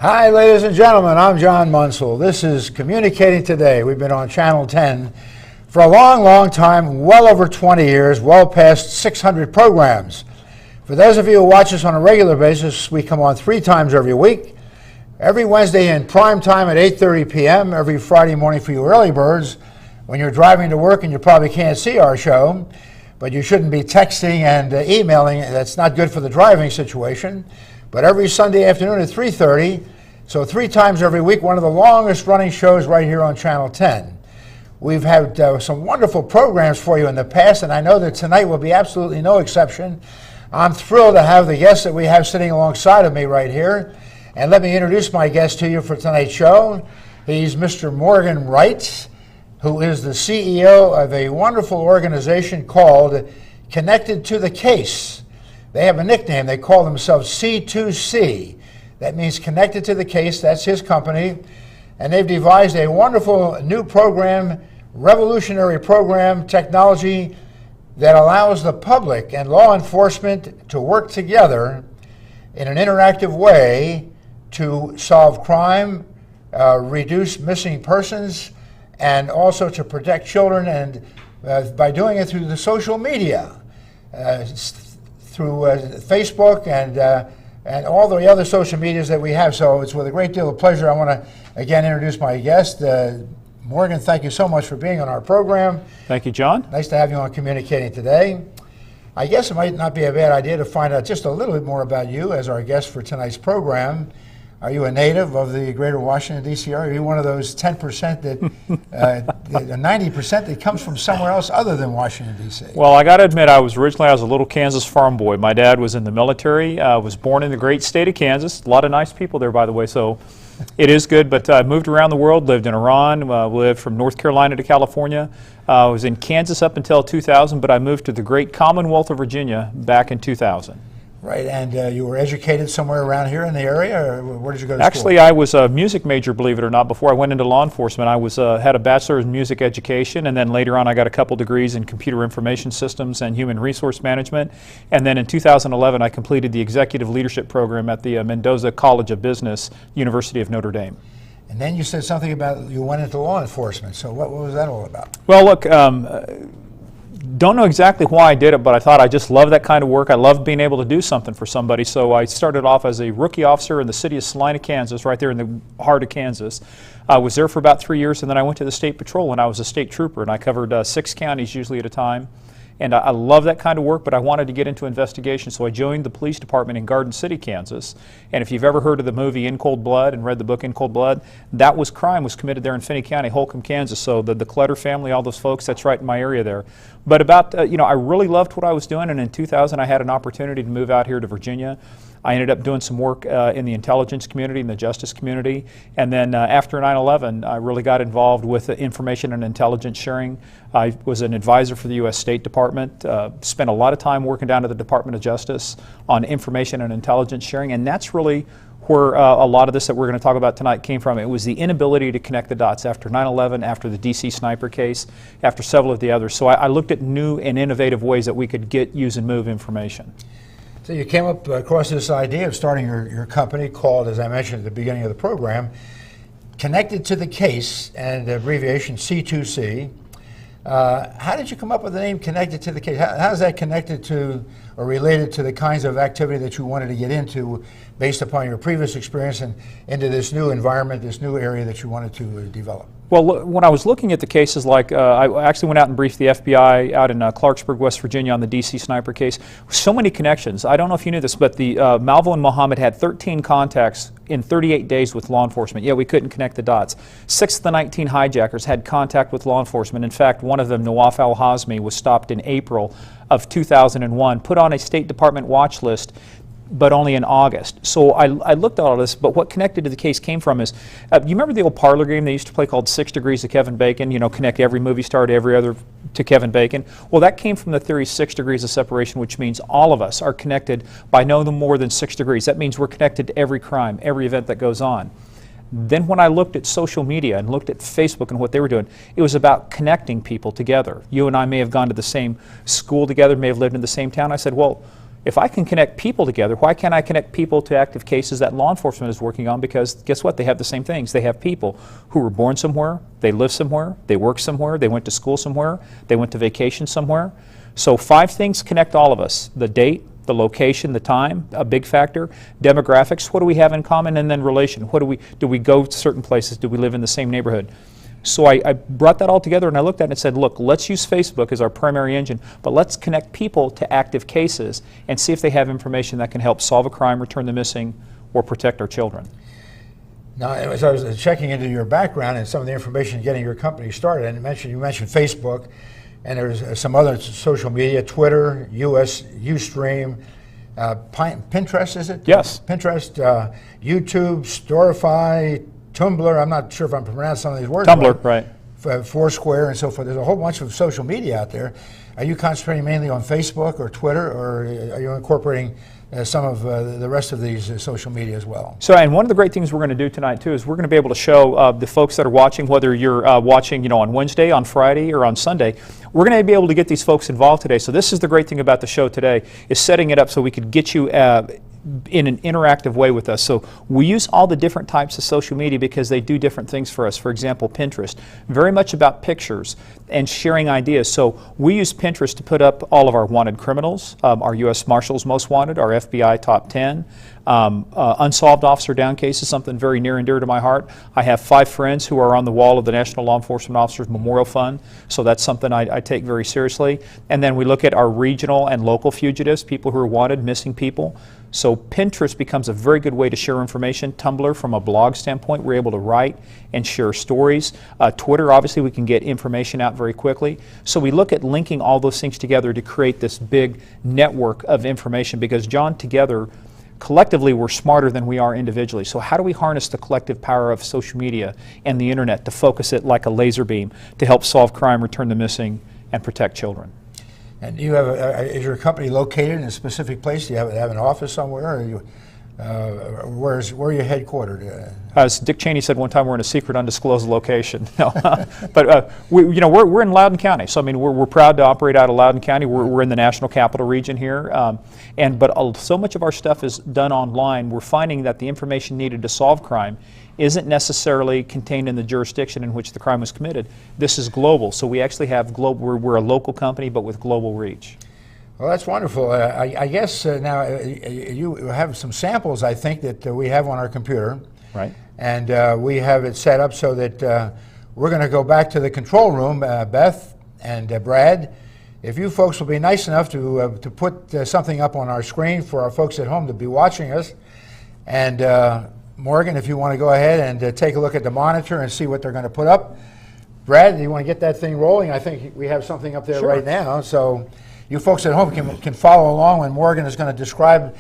Hi, ladies and gentlemen. I'm John Monsul. This is Communicating Today. We've been on Channel 10 for a long, long time, well over 20 years, well past 600 programs. For those of you who watch us on a regular basis, we come on 3 times every week. Every Wednesday in prime time at 8:30 p.m., every Friday morning for you early birds when you're driving to work and you probably can't see our show, but you shouldn't be texting and emailing. That's not good for the driving situation. But every Sunday afternoon at 3:30, so 3 times every week, one of the longest running shows right here on Channel 10. We've had some wonderful programs for you in the past, and I know that tonight will be absolutely no exception. I'm thrilled to have the guest that we have sitting alongside of me right here. And let me introduce my guest to you for tonight's show. He's Mr. Morgan Wright, who is the CEO of a wonderful organization called Connected to the Case. They have a nickname. They call themselves C2C. That means Connected to the Case. That's his company. And they've devised a wonderful new program, revolutionary program, technology that allows the public and law enforcement to work together in an interactive way to solve crime, reduce missing persons, and also to protect children, and by doing it through the social media, through Facebook and all the other social medias that we have. So it's with a great deal of pleasure I want to again introduce my guest. Morgan, thank you so much for being on our program. Thank you, John. Nice to have you on Communicating Today. I guess it might not be a bad idea to find out just a little bit more about you as our guest for tonight's program. Are you a native of the greater Washington, D.C. area? Are you one of those 10% that, 90% that comes from somewhere else other than Washington, D.C.? Well, I got to admit, I was a little Kansas farm boy. My dad was in the military, was born in the great state of Kansas. A lot of nice people there, by the way, so it is good. But I moved around the world, lived in Iran, lived from North Carolina to California. I was in Kansas up until 2000, but I moved to the great Commonwealth of Virginia back in 2000. Right, and you were educated somewhere around here in the area, or where did you go to Actually, school? I was a music major, believe it or not. Before I went into law enforcement, I was had a bachelor's in music education, and then later on I got a couple degrees in computer information systems and human resource management. And then in 2011, I completed the executive leadership program at the Mendoza College of Business, University of Notre Dame. And then you said something about you went into law enforcement. So what was that all about? Well, look, don't know exactly why I did it, but I thought I just love that kind of work. I love being able to do something for somebody. So I started off as a rookie officer in the city of Salina, Kansas, right there in the heart of Kansas. I was there for about 3 years, and then I went to the state patrol, and I was a state trooper, and I covered 6 counties usually at a time. And I love that kind of work, but I wanted to get into investigation, so I joined the police department in Garden City, Kansas. And if you've ever heard of the movie In Cold Blood and read the book In Cold Blood, that was crime was committed there in Finney County, Holcomb, Kansas. So the Clutter family, all those folks, that's right in my area there. But about, I really loved what I was doing, and in 2000 I had an opportunity to move out here to Virginia. I ended up doing some work in the intelligence community, in the justice community, and then after 9/11, I really got involved with information and intelligence sharing. I was an advisor for the U.S. State Department, spent a lot of time working down to the Department of Justice on information and intelligence sharing, and that's really where a lot of this that we're going to talk about tonight came from. It was the inability to connect the dots after 9/11, after the D.C. sniper case, after several of the others. So I looked at new and innovative ways that we could get, use, and move information. So you came up across this idea of starting your company called, as I mentioned at the beginning of the program, Connected to the Case, and the abbreviation C2C. How did you come up with the name Connected to the Case? How is that connected to or related to the kinds of activity that you wanted to get into based upon your previous experience and into this new environment, this new area that you wanted to develop? Well, when I was looking at the cases, like I actually went out and briefed the FBI out in Clarksburg, West Virginia on the D.C. sniper case. So many connections. I don't know if you knew this, but the Malvo and Mohammed had 13 contacts in 38 days with law enforcement. Yeah, we couldn't connect the dots. 6 of the 19 hijackers had contact with law enforcement. In fact, one of them, Nawaf al-Hazmi, was stopped in April of 2001, put on a State Department watch list, but only in August. So I looked at all this, but what connected to the case came from is, you remember the old parlor game they used to play called 6 Degrees of Kevin Bacon? You know, connect every movie star to every other to Kevin Bacon. Well, that came from the theory 6 degrees of separation, which means all of us are connected by no more than 6 degrees. That means we're connected to every crime, every event that goes on. Then when I looked at social media and looked at Facebook and what they were doing, it was about connecting people together. You and I may have gone to the same school together, may have lived in the same town. I said, well, If I can connect people together, why can't I connect people to active cases that law enforcement is working on? Because guess what? They have the same things. They have people who were born somewhere, they live somewhere, they work somewhere, they went to school somewhere, they went to vacation somewhere. So 5 things connect all of us: the date, the location, the time, a big factor, demographics, what do we have in common, and then relation. Do we go to certain places? Do we live in the same neighborhood? So I brought that all together and I looked at it and said, look, let's use Facebook as our primary engine, but let's connect people to active cases and see if they have information that can help solve a crime, return the missing, or protect our children. Now, as I was checking into your background and some of the information getting your company started, and you mentioned Facebook, and there's some other social media, Twitter, Ustream, Pinterest, is it? Yes. Pinterest, YouTube, Storify, Tumblr. I'm not sure if I'm pronouncing some of these words. Tumblr, right. Foursquare and so forth. There's a whole bunch of social media out there. Are you concentrating mainly on Facebook or Twitter, or are you incorporating some of the rest of these social media as well? So, and one of the great things we're going to do tonight too is we're going to be able to show the folks that are watching, whether you're watching, on Wednesday, on Friday, or on Sunday, we're going to be able to get these folks involved today. So this is the great thing about the show today, is setting it up so we could get you in an interactive way with us. So we use all the different types of social media because they do different things for us. For example, Pinterest, very much about pictures and sharing ideas. So we use Pinterest to put up all of our wanted criminals, our U.S. Marshals Most Wanted, our FBI Top 10, unsolved officer down cases, something very near and dear to my heart. I have 5 friends who are on the wall of the National Law Enforcement Officers Memorial Fund, so that's something I take very seriously. And then we look at our regional and local fugitives, people who are wanted, missing people. So Pinterest becomes a very good way to share information. Tumblr, from a blog standpoint, we're able to write and share stories. Twitter, obviously, we can get information out very quickly. So we look at linking all those things together to create this big network of information because, John, together, collectively, we're smarter than we are individually. So how do we harness the collective power of social media and the internet to focus it like a laser beam to help solve crime, return the missing, and protect children? And you have is your company located in a specific place? Do you have an office somewhere? Or where are you headquartered? As Dick Cheney said one time, we're in a secret, undisclosed location. No, but we're in Loudoun County. So I mean, we're proud to operate out of Loudoun County. We're in the National Capital Region here, but so much of our stuff is done online. We're finding that the information needed to solve crime isn't necessarily contained in the jurisdiction in which the crime was committed. This is global, so we actually have global. We're a local company, but with global reach. Well, that's wonderful. I guess now you have some samples, I think, that we have on our computer. Right. And we have it set up so that we're going to go back to the control room, Beth and Brad. If you folks will be nice enough to put something up on our screen for our folks at home to be watching us. And Morgan, if you want to go ahead and take a look at the monitor and see what they're going to put up. Brad, do you want to get that thing rolling? I think we have something up there Sure. right now. So you folks at home can follow along when Morgan is going to describe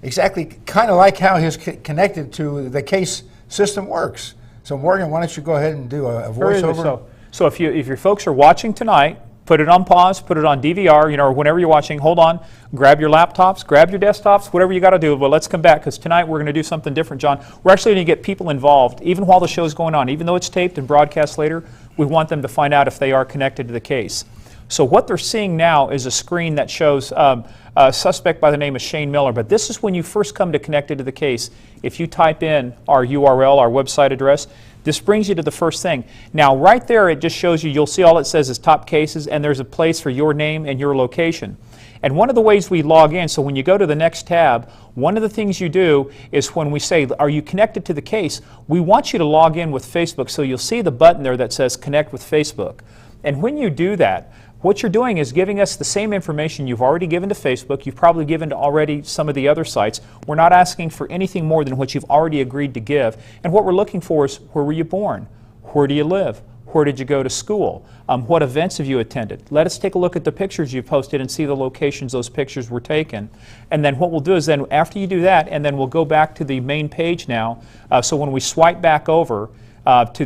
exactly kind of like how his connected to the case system works. So Morgan, why don't you go ahead and do a voiceover? So if your folks are watching tonight, put it on pause, put it on DVR, or whenever you're watching, hold on, grab your laptops, grab your desktops, whatever you got to do. But let's come back because tonight we're going to do something different, John. We're actually going to get people involved, even while the show's going on. Even though it's taped and broadcast later, we want them to find out if they are connected to the case. So what they're seeing now is a screen that shows a suspect by the name of Shane Miller. But this is when you first come to Connected to the Case. If you type in our URL, our website address, this brings you to the first thing. Now, right there, it just shows you'll see all it says is top cases, and there's a place for your name and your location. And one of the ways we log in, so when you go to the next tab, one of the things you do is when we say, are you connected to the case, we want you to log in with Facebook. So you'll see the button there that says Connect with Facebook. And when you do that, what you're doing is giving us the same information you've already given to Facebook, you've probably given to already some of the other sites. We're not asking for anything more than what you've already agreed to give. And what we're looking for is, where were you born? Where do you live? Where did you go to school? What events have you attended? Let us take a look at the pictures you posted and see the locations those pictures were taken. And then what we'll do is then, after you do that, and then we'll go back to the main page now. So when we swipe back over, to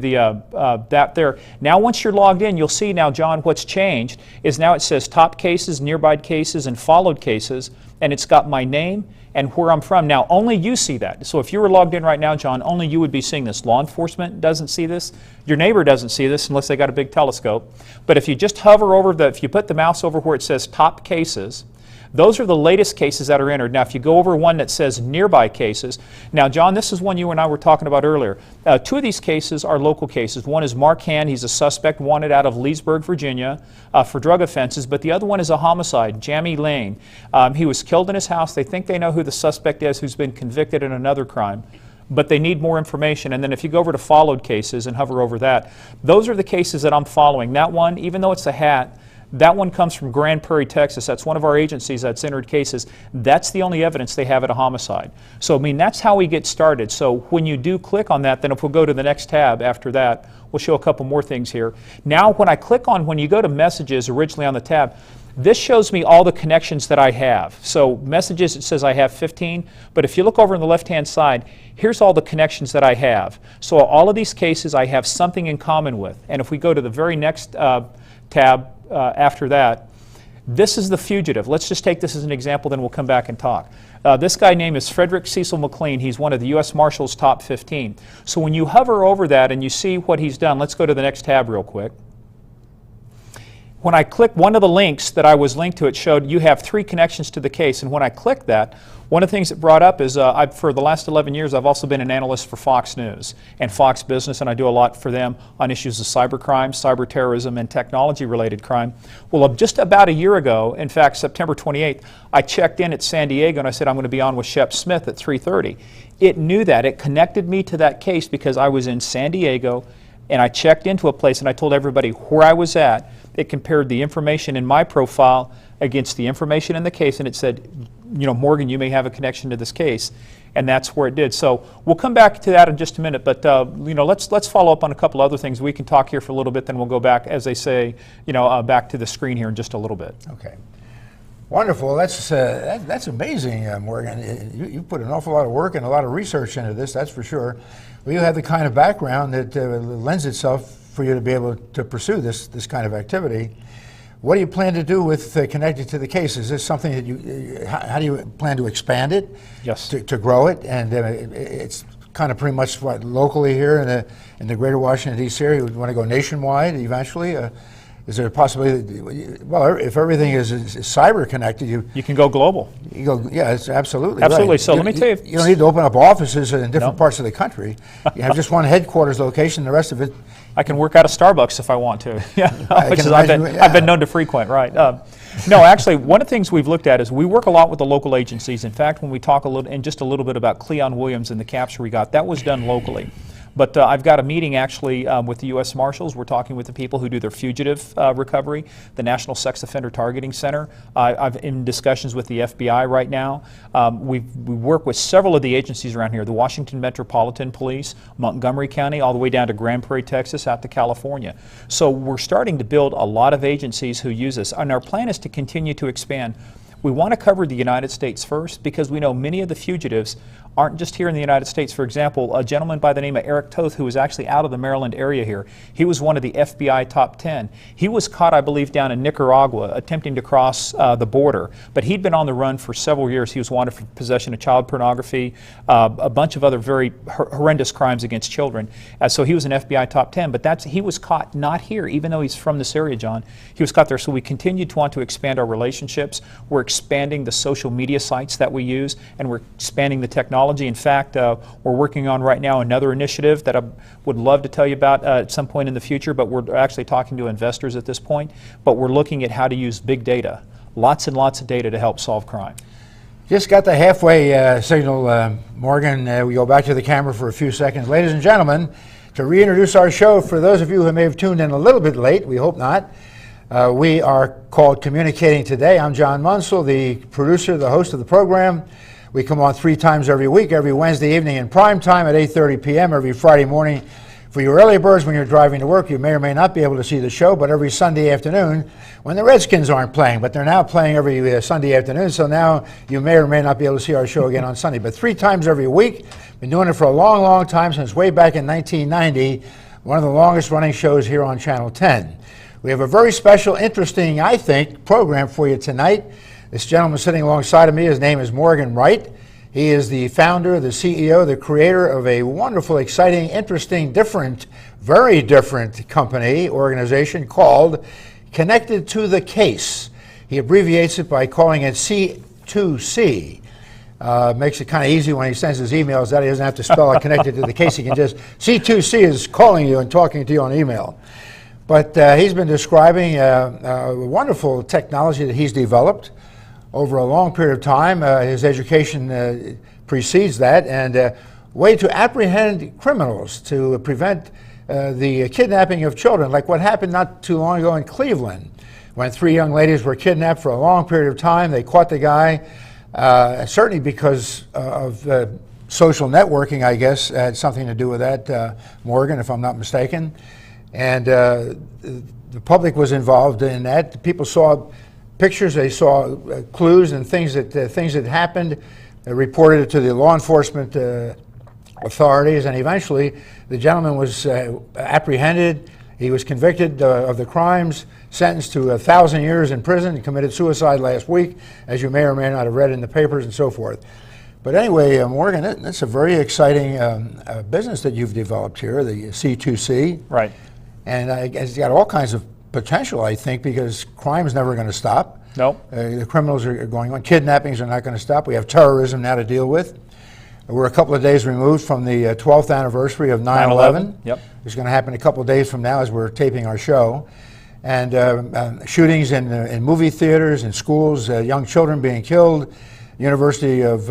that there. Now once you're logged in, you'll see now, John, what's changed is now it says top cases, nearby cases, and followed cases, and it's got my name and where I'm from. Now only you see that. So if you were logged in right now, John, only you would be seeing this. Law enforcement doesn't see this. Your neighbor doesn't see this unless they got a big telescope. But if you just hover over if you put the mouse over where it says top cases, Those are the latest cases that are entered. Now, if you go over one that says nearby cases, now, John, this is one you and I were talking about earlier. Two of these cases are local cases. One is Mark Hand. He's a suspect wanted out of Leesburg, Virginia, for drug offenses. But the other one is a homicide, Jamie Lane. He was killed in his house. They think they know who the suspect is, who's been convicted in another crime, but they need more information. And then if you go over to followed cases and hover over that, those are the cases that I'm following. That one, even though it's a hat, that one comes from Grand Prairie, Texas. That's one of our agencies that's entered cases. That's the only evidence they have at a homicide. So, I mean, that's how we get started. So when you do click on that, then if we'll go to the next tab after that, we'll show a couple more things here. Now, when I click on, when you go to messages originally on the tab, this shows me all the connections that I have. So messages, it says I have 15, but if you look over on the left-hand side, here's all the connections that I have. So all of these cases I have something in common with. And if we go to the very next tab after that, this is the fugitive. Let's just take this as an example, then we'll come back and talk. This guy's name is Frederick Cecil McLean. He's one of the U.S. Marshals top 15. So when you hover over that and you see what he's done, let's go to the next tab real quick. When I click one of the links that I was linked to, it showed you have 3 connections to the case. And when I clicked that, one of the things it brought up is for the last 11 years, I've also been an analyst for Fox News and Fox Business, and I do a lot for them on issues of cybercrime, cyber terrorism, and technology-related crime. Well, just about a year ago, in fact, September 28th, I checked in at San Diego and I said I'm going to be on with Shep Smith at 3:30. It knew that. It connected me to that case because I was in San Diego and I checked into a place and I told everybody where I was at. It compared the information in my profile against the information in the case, and it said, you know, Morgan, you may have a connection to this case, and that's where it did. So we'll come back to that in just a minute, but you know, let's follow up on a couple other things. We can talk here for a little bit, then we'll go back, as they say, you know, back to the screen here in just a little bit. Okay. Wonderful. That's amazing, Morgan. You put an awful lot of work and a lot of research into this, that's for sure. Well, you have the kind of background that lends itself for you to be able to pursue this kind of activity. What do you plan to do with connected to the case? Is this something that you, how do you plan to expand it? Yes. To grow it? And it's kind of pretty much what, locally here in the greater Washington, D.C. area? You want to go nationwide eventually? Is there a possibility? Well, if everything is cyber connected, you can go global. You go, yeah, it's absolutely absolutely. Right. So let me tell you, you don't need to open up offices in different parts of the country. You have just one headquarters location. The rest of it, I can work out of Starbucks if I want to. Yeah, which is I've been known to frequent. Right. No, actually, one of the things we've looked at is we work a lot with the local agencies. In fact, when we talk just a little bit about Cleon Williams and the capture we got, that was done locally. But I've got a meeting actually with the U.S. Marshals. We're talking with the people who do their fugitive recovery, the National Sex Offender Targeting Center. I'm in discussions with the FBI right now. We work with several of the agencies around here, the Washington Metropolitan Police, Montgomery County, all the way down to Grand Prairie, Texas, out to California. So we're starting to build a lot of agencies who use this, and our plan is to continue to expand. We want to cover the United States first because we know many of the fugitives aren't just here in the United States. For example, a gentleman by the name of Eric Toth, who was actually out of the Maryland area here, he was one of the FBI top 10. He was caught, I believe, down in Nicaragua attempting to cross the border, but he'd been on the run for several years. He was wanted for possession of child pornography, a bunch of other very horrendous crimes against children. So he was an FBI top 10, but he was caught not here, even though he's from this area, John. He was caught there, so we continue to want to expand our relationships. We're expanding the social media sites that we use, and we're expanding the technology. In fact, we're working on right now another initiative that I would love to tell you about at some point in the future, but we're actually talking to investors at this point. But we're looking at how to use big data, lots and lots of data to help solve crime. Just got the halfway signal, Morgan. We go back to the camera for a few seconds. Ladies and gentlemen, to reintroduce our show, for those of you who may have tuned in a little bit late, we hope not, we are called Communicating Today. I'm John Monsul, the producer, the host of the program. We come on 3 times every week, every Wednesday evening in prime time at 8:30 p.m., every Friday morning for your early birds when you're driving to work. You may or may not be able to see the show, but every Sunday afternoon when the Redskins aren't playing, but they're now playing every Sunday afternoon, so now you may or may not be able to see our show again on Sunday. But 3 times every week, been doing it for a long, long time, since way back in 1990, one of the longest running shows here on Channel 10. We have a very special, interesting, I think, program for you tonight. This gentleman sitting alongside of me, his name is Morgan Wright. He is the founder, the CEO, the creator of a wonderful, exciting, interesting, different, very different company, organization called Connected to the Case. He abbreviates it by calling it C2C. Makes it kind of easy when he sends his emails that he doesn't have to spell it connected to the case. He can just, C2C is calling you and talking to you on email. But he's been describing a wonderful technology that he's developed over a long period of time. His education precedes that, and a way to apprehend criminals, to prevent the kidnapping of children, like what happened not too long ago in Cleveland, when 3 young ladies were kidnapped for a long period of time. They caught the guy, certainly because of social networking, I guess, had something to do with that, Morgan, if I'm not mistaken. And the public was involved in that. People saw pictures, they saw clues and things that happened. They reported it to the law enforcement authorities, and eventually the gentleman was apprehended. He was convicted of the crimes, sentenced to 1,000 years in prison. He committed suicide last week, as you may or may not have read in the papers and so forth. But anyway, Morgan, that's a very exciting business that you've developed here, the C2C. Right. And I guess it's got all kinds of potential, I think, because crime is never going to stop. No. The criminals are going on. Kidnappings are not going to stop. We have terrorism now to deal with. We're a couple of days removed from the 12th anniversary of 9/11. Yep. It's going to happen a couple of days from now as we're taping our show. And shootings in movie theaters, in schools, young children being killed. University of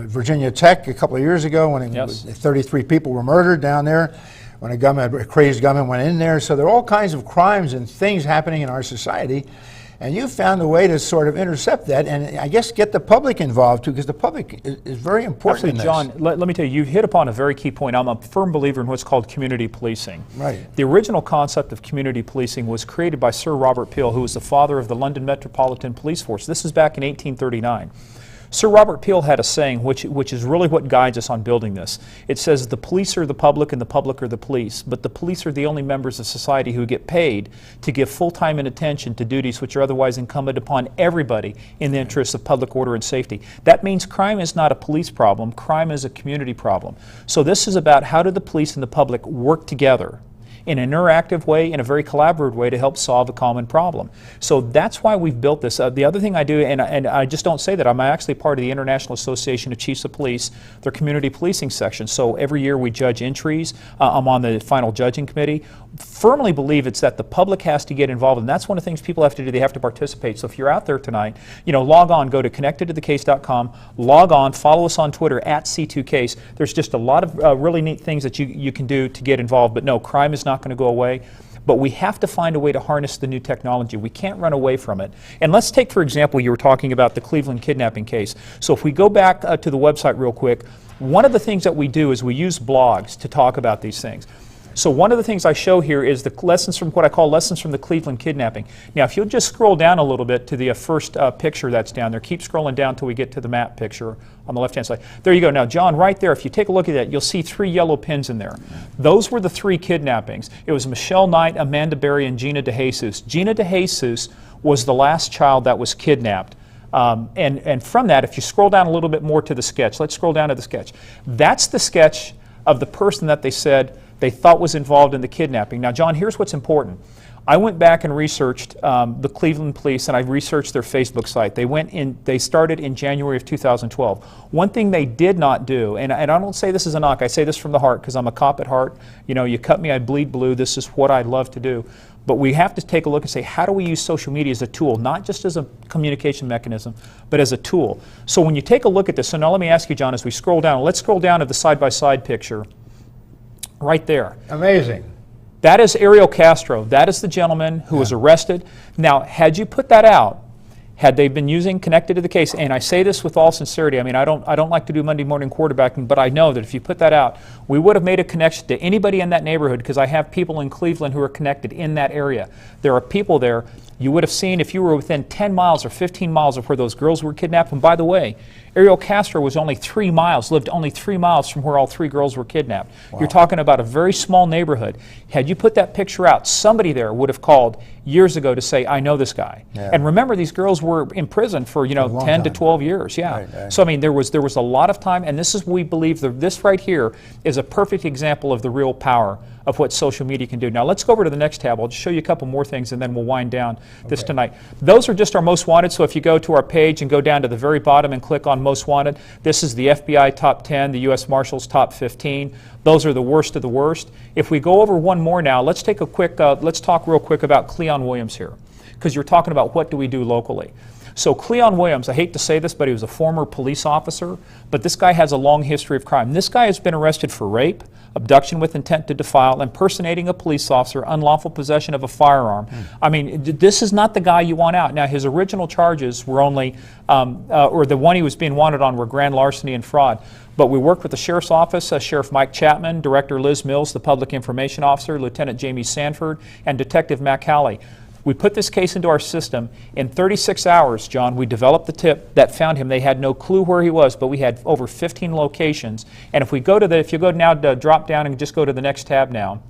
Virginia Tech a couple of years ago when 33 people were murdered down there, when a crazed gunman went in there. So there are all kinds of crimes and things happening in our society. And you found a way to sort of intercept that and I guess get the public involved too, because the public is very important in this. John, let me tell you, you've hit upon a very key point. I'm a firm believer in what's called community policing. Right. The original concept of community policing was created by Sir Robert Peel, who was the father of the London Metropolitan Police Force. This is back in 1839. Sir Robert Peel had a saying, which is really what guides us on building this. It says, the police are the public and the public are the police, but the police are the only members of society who get paid to give full time and attention to duties which are otherwise incumbent upon everybody in the interests of public order and safety. That means crime is not a police problem, crime is a community problem. So this is about how do the police and the public work together in an interactive way, in a very collaborative way to help solve a common problem. So that's why we've built this. The other thing I do, and I just don't say that, I'm actually part of the International Association of Chiefs of Police, their community policing section. So every year we judge entries. I'm on the final judging committee. Firmly believe it's that the public has to get involved, and that's one of the things people have to do. They have to participate. So if you're out there tonight, log on, go to connectedtothecase.com, log on, follow us on Twitter @C2Case. There's just a lot of really neat things that you can do to get involved. But no, crime is not going to go away. But we have to find a way to harness the new technology. We can't run away from it. And let's take, for example, you were talking about the Cleveland kidnapping case. So if we go back to the website real quick, one of the things that we do is we use blogs to talk about these things. So one of the things I show here is the lessons from what I call lessons from the Cleveland kidnapping. Now, if you'll just scroll down a little bit to the first picture that's down there, keep scrolling down until we get to the map picture on the left-hand side. There you go. Now, John, right there, if you take a look at that, you'll see 3 yellow pins in there. Those were the 3 kidnappings. It was Michelle Knight, Amanda Berry, and Gina DeJesus. Gina DeJesus was the last child that was kidnapped. And from that, if you scroll down a little bit more to the sketch, let's scroll down to the sketch. That's the sketch of the person that they said they thought was involved in the kidnapping. Now, John, here's what's important. I went back and researched the Cleveland police, and I researched their Facebook site. They started in January of 2012. One thing they did not do, and I don't say this as a knock, I say this from the heart because I'm a cop at heart. You cut me, I bleed blue. This is what I love to do. But we have to take a look and say, how do we use social media as a tool, not just as a communication mechanism, but as a tool? So when you take a look at this, so now let me ask you, John, as we scroll down, let's scroll down to the side-by-side picture right there. Amazing. That is Ariel Castro. That is the gentleman who was arrested. Now, had you put that out, had they been using connected to the case, and I say this with all sincerity, I mean, I don't like to do Monday morning quarterbacking, but I know that if you put that out, we would have made a connection to anybody in that neighborhood because I have people in Cleveland who are connected in that area. There are people there. You would have seen if you were within 10 miles or 15 miles of where those girls were kidnapped. And by the way, Ariel Castro was only 3 miles, lived only 3 miles from where all 3 girls were kidnapped. Wow. You're talking about a very small neighborhood. Had you put that picture out, somebody there would have called years ago to say, I know this guy. Yeah. And remember, these girls were in prison for, you know, a long 10 to time. 12 years. Yeah. Right. So, I mean, there was a lot of time, and this is, we believe, this right here is a perfect example of the real power of what social media can do. Now, let's go over to the next tab. I'll just show you a couple more things, and then we'll wind down this tonight. Those are just our most wanted, so if you go to our page and go down to the very bottom and click on most wanted, this is the FBI top 10, the U.S. Marshals top 15. Those are the worst of the worst. If we go over one more now, let's take a quick, let's talk real quick about Cleon Williams here, because you're talking about what do we do locally. So Cleon Williams, I hate to say this, but he was a former police officer, but this guy has a long history of crime. This guy has been arrested for rape, abduction with intent to defile, impersonating a police officer, unlawful possession of a firearm. I mean, this is not the guy you want out. Now, his original charges were only, or the one he was being wanted on were grand larceny and fraud. But we worked with the Sheriff's Office, Sheriff Mike Chapman, Director Liz Mills, the Public Information Officer, Lieutenant Jamie Sanford, and Detective Mac Halley. We put this case into our system. In 36 hours, John, we developed the tip that found him. They had no clue where he was, but we had over 15 locations. And if we go to if you go now to drop down and just go to the next tab now,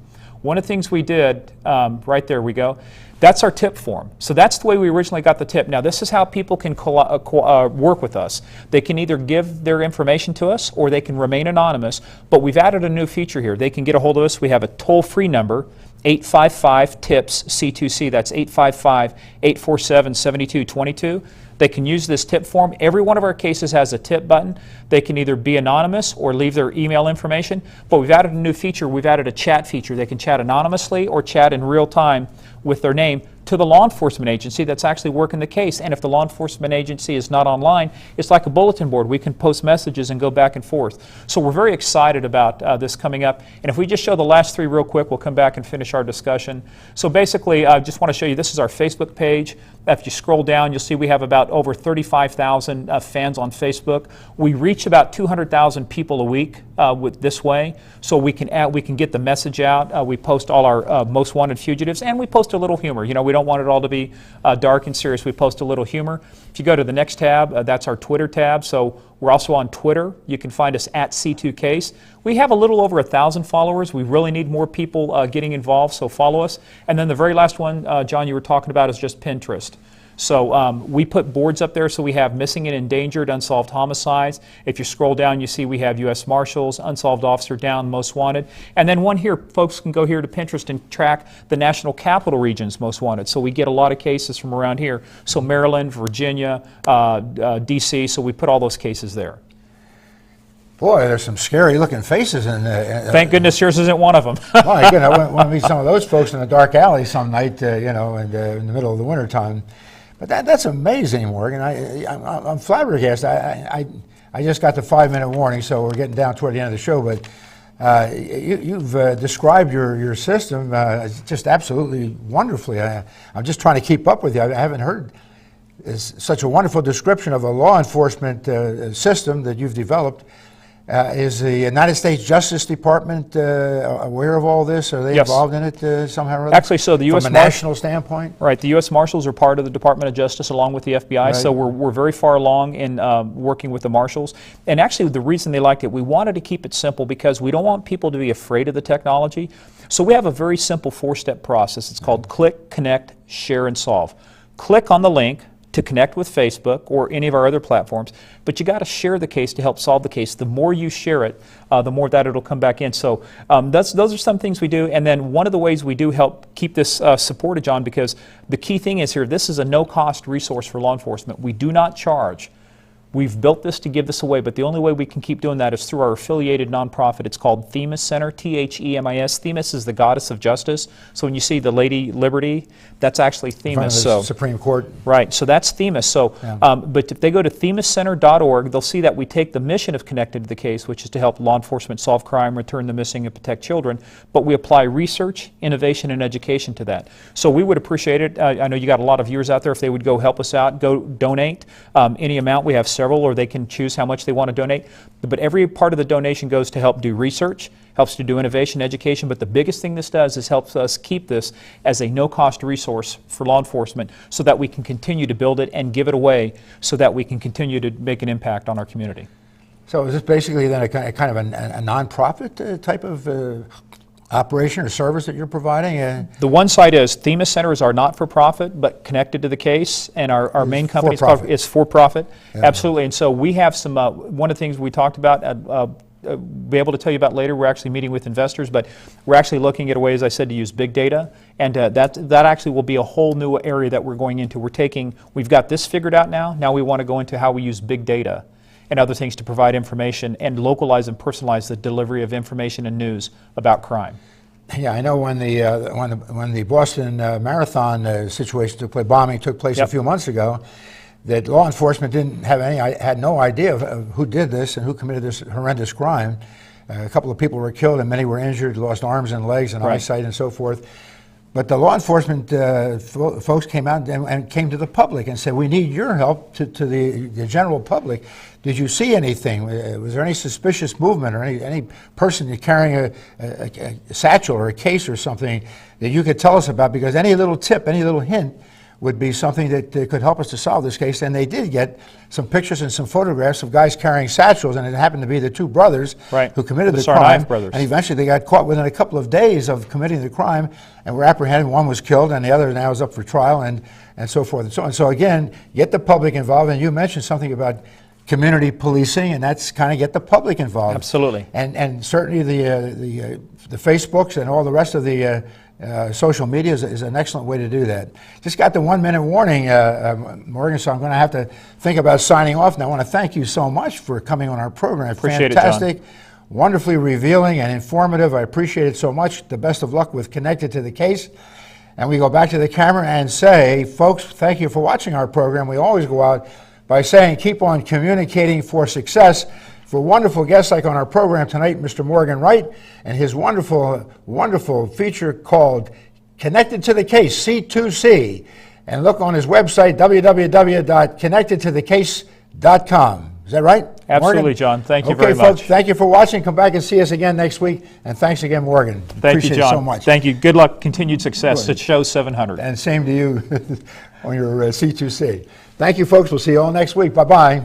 one of the things we did, right there we go, that's our tip form. So that's the way we originally got the tip. Now this is how people can work with us. They can either give their information to us or they can remain anonymous, but we've added a new feature here. They can get a hold of us. We have a toll-free number, 855-TIPS-C2C. That's 855-847-7222. They can use this tip form. Every one of our cases has a tip button. They can either be anonymous or leave their email information. But we've added a new feature. We've added a chat feature. They can chat anonymously or chat in real time with their name to the law enforcement agency that's actually working the case. And if the law enforcement agency is not online, it's like a bulletin board. We can post messages and go back and forth. So we're very excited about this coming up. And if we just show the last three real quick, we'll come back and finish our discussion. So basically, I just want to show you, this is our Facebook page. If you scroll down, you'll see we have about over 35,000 fans on Facebook. We reach about 200,000 people a week with this way. So we can get the message out. We post all our most wanted fugitives, and we post a little humor. You know, we don't want it all to be dark and serious. We post a little humor. If you go to the next tab, that's our Twitter tab. So we're also on Twitter. You can find us at C2Case. We have a little over 1,000 followers. We really need more people getting involved, so follow us. And then the very last one, John, you were talking about is just Pinterest. So we put boards up there, so we have missing and endangered, unsolved homicides. If you scroll down, you see we have U.S. Marshals, unsolved officer down, most wanted. And then one here, folks can go here to Pinterest and track the National Capital Region's most wanted. So we get a lot of cases from around here. So Maryland, Virginia, D.C., so we put all those cases there. Boy, there's some scary looking faces in there. Thank goodness yours isn't one of them. Well, you know, I want to meet some of those folks in a dark alley some night, you know, in the middle of the winter time. But that's amazing, Morgan. I'm flabbergasted. I just got the 5-minute warning, so we're getting down toward the end of the show. But you've described your system just absolutely wonderfully. I'm just trying to keep up with you. I haven't heard such a wonderful description of a law enforcement system that you've developed. Is the United States Justice Department aware of all this? Are they Yes. involved in it somehow or other? Actually, so the U.S. From a national standpoint? Right, the U.S. Marshals are part of the Department of Justice along with the FBI, Right. so we're very far along in working with the Marshals. And actually, the reason they liked it, we wanted to keep it simple because we don't want people to be afraid of the technology. So we have a very simple 4-step process. It's called click, connect, share, and solve. Click on the link to connect with Facebook or any of our other platforms, but you got to share the case to help solve the case. The more you share it, the more that it'll come back in. So those are some things we do. And then one of the ways we do help keep this supported, John, because the key thing is here, this is a no-cost resource for law enforcement. We do not charge. We've built this to give this away, but the only way we can keep doing that is through our affiliated nonprofit. It's called Themis Center, T-H-E-M-I-S. Themis is the goddess of justice. So when you see the Lady Liberty, that's actually Themis. So Supreme Court. Right, so that's Themis. So, Yeah. but if they go to themiscenter.org, they'll see that we take the mission of Connected to the Case, which is to help law enforcement solve crime, return the missing, and protect children, but we apply research, innovation, and education to that. So we would appreciate it. I know you got a lot of viewers out there. If they would go help us out, go donate any amount. We have several, or they can choose how much they want to donate. But every part of the donation goes to help do research, helps to do innovation, education. But the biggest thing this does is helps us keep this as a no-cost resource for law enforcement so that we can continue to build it and give it away so that we can continue to make an impact on our community. So is this basically then a kind of a nonprofit type of operation or service that you're providing? The one side is FEMA centers are not for profit, but connected to the case, and our main company is for profit. Yeah. Absolutely. And so we have some. One of the things we talked about, be able to tell you about later. We're actually meeting with investors, but we're actually looking at a way, as I said, to use big data, and that actually will be a whole new area that we're going into. We've got this figured out now. Now we want to go into how we use big data and other things to provide information and localize and personalize the delivery of information and news about crime. Yeah, I know when the Boston Marathon situation bombing took place a few months ago, that law enforcement had no idea of who did this and who committed this horrendous crime. A couple of people were killed and many were injured, lost arms and legs and eyesight and so forth. But the law enforcement folks came out and came to the public and said, we need your help to the general public. Did you see anything? Was there any suspicious movement or any person carrying a satchel or a case or something that you could tell us about? Because any little tip, any little hint would be something that could help us to solve this case. And they did get some pictures and some photographs of guys carrying satchels, and it happened to be the two brothers who committed the crime. And eventually they got caught within a couple of days of committing the crime and were apprehended. One was killed and the other now is up for trial and so forth and so on. So again, get the public involved. And you mentioned something about community policing, and that's kind of get the public involved. Absolutely. And certainly the Facebooks and all the rest of the social media is an excellent way to do that. Just got the 1 minute warning, Morgan, so I'm going to have to think about signing off. And I want to thank you so much for coming on our program. Appreciate Fantastic, it, John. Wonderfully revealing and informative. I appreciate it so much. The best of luck with Connected to the Case. And we go back to the camera and say, folks, thank you for watching our program. We always go out by saying, keep on communicating for success. For wonderful guests like on our program tonight, Mr. Morgan Wright, and his wonderful, wonderful feature called Connected to the Case, C2C. And look on his website, www.connectedtothecase.com. Is that right, Absolutely, Morgan? John. Thank you very much. Okay, folks, thank you for watching. Come back and see us again next week. And thanks again, Morgan. Thank you, John. It so much. Thank you. Good luck, continued success at Show 700. And same to you on your C2C. Thank you, folks. We'll see you all next week. Bye-bye.